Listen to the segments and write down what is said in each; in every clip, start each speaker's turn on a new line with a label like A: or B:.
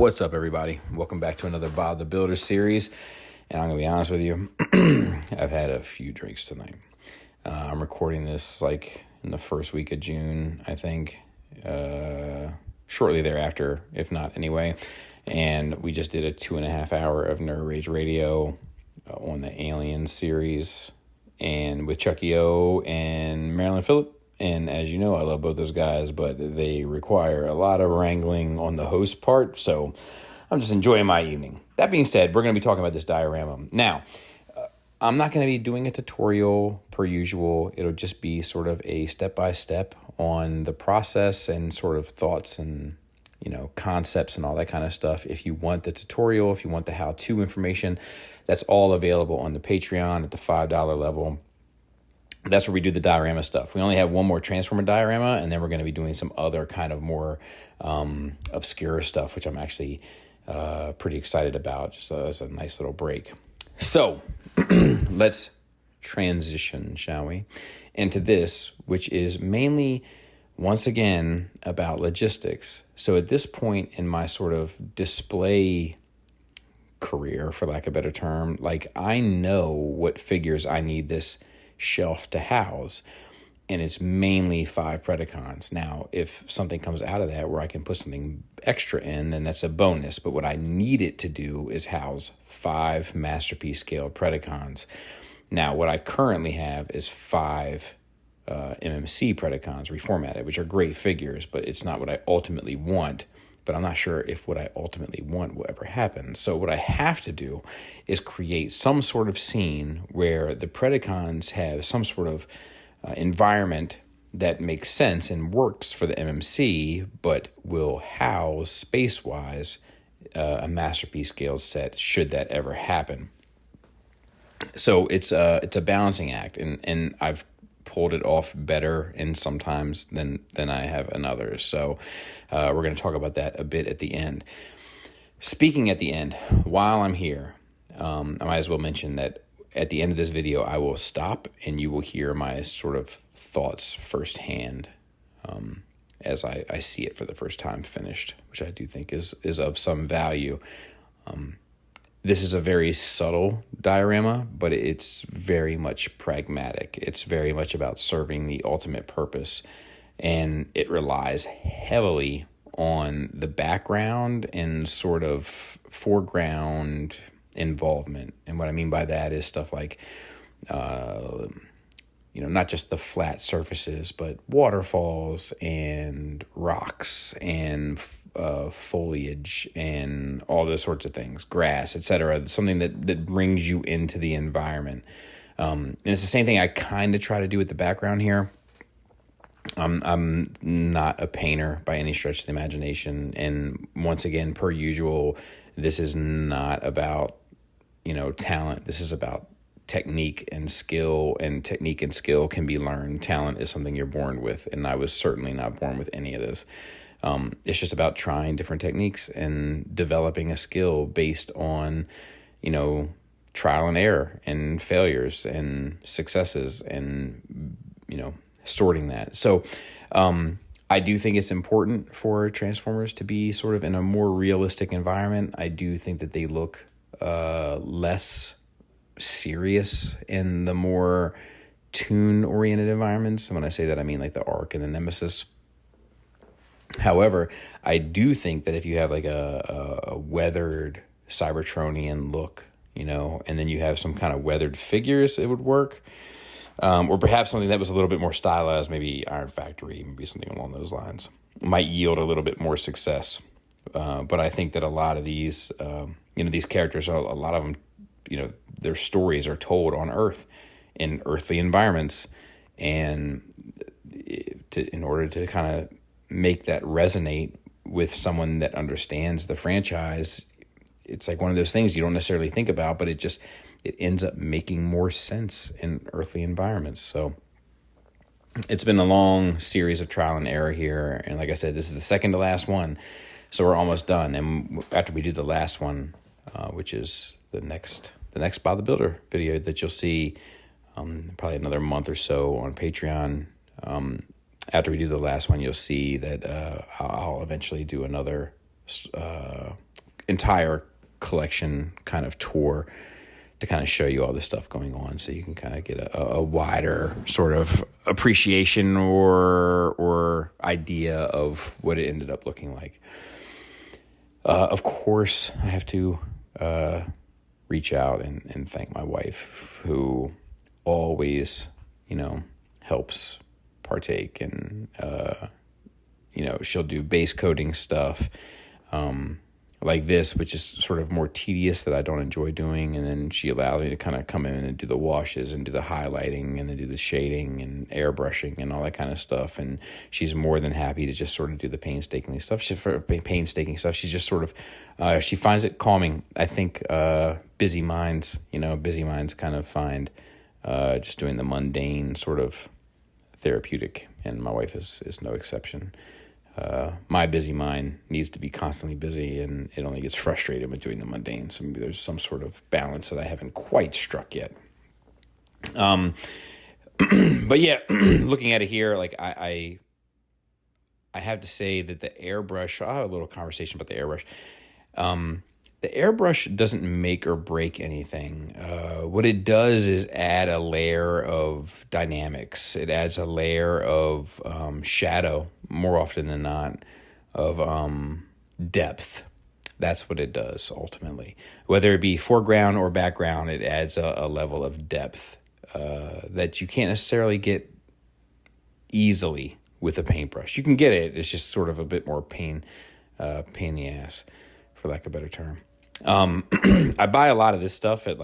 A: What's up, everybody? Welcome back to another Bob the Builder series. And I'm going to be honest with you, I've had a few drinks tonight. I'm recording this like in the first week of June, I think, shortly thereafter, if not anyway. And we just did a 2.5 hour of Nerd Rage Radio on the Alien series, and with Chucky O and Marilyn Phillip. And as you know, I love both those guys, but they require a lot of wrangling on the host part. So I'm just enjoying my evening. That being said, we're going to be talking about this diorama. Now, I'm not going to be doing a tutorial per usual. It'll just be sort of a step-by-step on the process and sort of thoughts and, concepts and all that kind of stuff. If you want the tutorial, if you want the how-to information, that's all available on the Patreon at the $5 level. That's where we do the diorama stuff. We only have one more Transformer diorama, and then we're going to be doing some other kind of more obscure stuff, which I'm actually pretty excited about, just as a nice little break. So let's transition, shall we, into this, which is mainly, once again, about logistics. So at this point in my sort of display career, for lack of a better term, like I know what figures I need this shelf to house, and it's mainly 5 Predacons. Now, if something comes out of that where I can put something extra in, then that's a bonus. But what I need it to do is house 5 masterpiece scale Predacons. Now, what I currently have is 5 MMC Predacons reformatted, which are great figures, but it's not what I ultimately want. But I'm not sure if what I ultimately want will ever happen. So what I have to do is create some sort of scene where the Predacons have some sort of environment that makes sense and works for the MMC, but will house space-wise a masterpiece scale set should that ever happen. So it's a balancing act, and I've pulled it off better in sometimes than I have in others. So we're going to talk about that a bit at the end. Speaking at the end, while I'm here, I might as well mention that at the end of this video, I will stop and you will hear my sort of thoughts firsthand as I see it for the first time finished, which I do think is of some value. This is a very subtle diorama, but it's very much pragmatic. It's very much about serving the ultimate purpose, and it relies heavily on the background and sort of foreground involvement. And what I mean by that is stuff like, not just the flat surfaces, but waterfalls and rocks and foliage and all those sorts of things, grass, etc. Something that brings you into the environment. And it's the same thing I kind of try to do with the background here. I'm not a painter by any stretch of the imagination. And once again, per usual, this is not about, talent. This is about technique and skill, and technique and skill can be learned. Talent is something you're born with, and I was certainly not born with any of this. It's just about trying different techniques and developing a skill based on, trial and error and failures and successes and, sorting that. So I do think it's important for Transformers to be sort of in a more realistic environment. I do think that they look less serious in the more toon-oriented environments. And when I say that, I mean like the Ark and the Nemesis. However, I do think that if you have like a weathered Cybertronian look, and then you have some kind of weathered figures, it would work. Or perhaps something that was a little bit more stylized, maybe Iron Factory, maybe something along those lines, might yield a little bit more success. But I think that a lot of these, these characters, a lot of them, their stories are told on Earth in earthly environments. And in order to kind of make that resonate with someone that understands the franchise, it's like one of those things you don't necessarily think about, but it ends up making more sense in earthly environments. So it's been a long series of trial and error here. And like I said, this is the second to last one. So we're almost done. And after we do the last one, which is the next Bob the Builder video that you'll see probably another month or so on Patreon. After we do the last one, you'll see that I'll eventually do another entire collection kind of tour to kind of show you all this stuff going on, so you can kind of get a wider sort of appreciation or idea of what it ended up looking like. Of course, I have to reach out and thank my wife, who always, helps partake, and she'll do base coating stuff like this, which is sort of more tedious, that I don't enjoy doing, and then she allows me to kind of come in and do the washes and do the highlighting and then do the shading and airbrushing and all that kind of stuff. And she's more than happy to just sort of do the painstaking stuff. She's just sort of she finds it calming. I think busy minds kind of find just doing the mundane sort of therapeutic, and my wife is no exception. My busy mind needs to be constantly busy, and it only gets frustrated with doing the mundane. So maybe there's some sort of balance that I haven't quite struck yet. But yeah, looking at it here, like I have to say that the airbrush, I'll have a little conversation about the airbrush. The airbrush doesn't make or break anything. What it does is add a layer of dynamics. It adds a layer of shadow, more often than not, of depth. That's what it does, ultimately. Whether it be foreground or background, it adds a level of depth that you can't necessarily get easily with a paintbrush. You can get it. It's just sort of a bit more pain in the ass, for lack of a better term. I buy a lot of this stuff at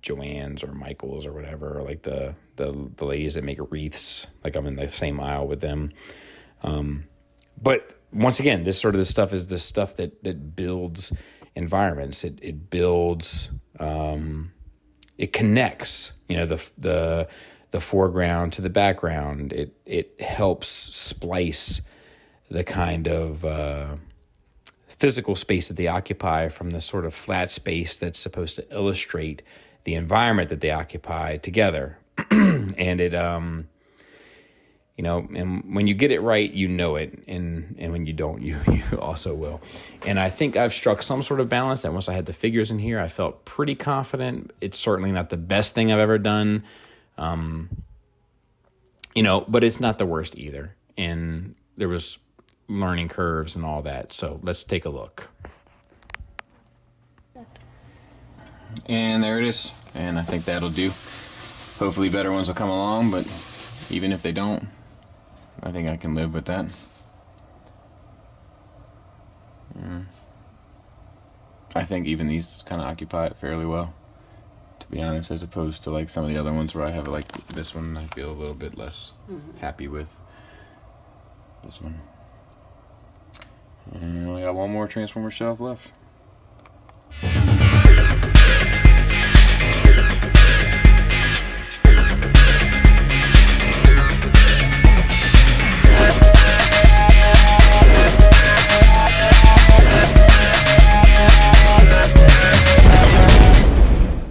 A: Joann's or Michael's or whatever, or like the ladies that make wreaths. Like, I'm in the same aisle with them. But once again, this stuff is the stuff that builds environments. It builds, it connects, the foreground to the background. It helps splice the kind of physical space that they occupy from the sort of flat space that's supposed to illustrate the environment that they occupy together. And it, and when you get it right, it, and when you don't, you also will. And I think I've struck some sort of balance that once I had the figures in here, I felt pretty confident. It's certainly not the best thing I've ever done, but it's not the worst either. And there was learning curves and all that. So let's take a look. And there it is. And I think that'll do. Hopefully better ones will come along, but even if they don't, I think I can live with that. I think even these kind of occupy it fairly well, to be honest, as opposed to like some of the other ones where I have like this one I feel a little bit less happy with. This one. And we got one more Transformer shelf left.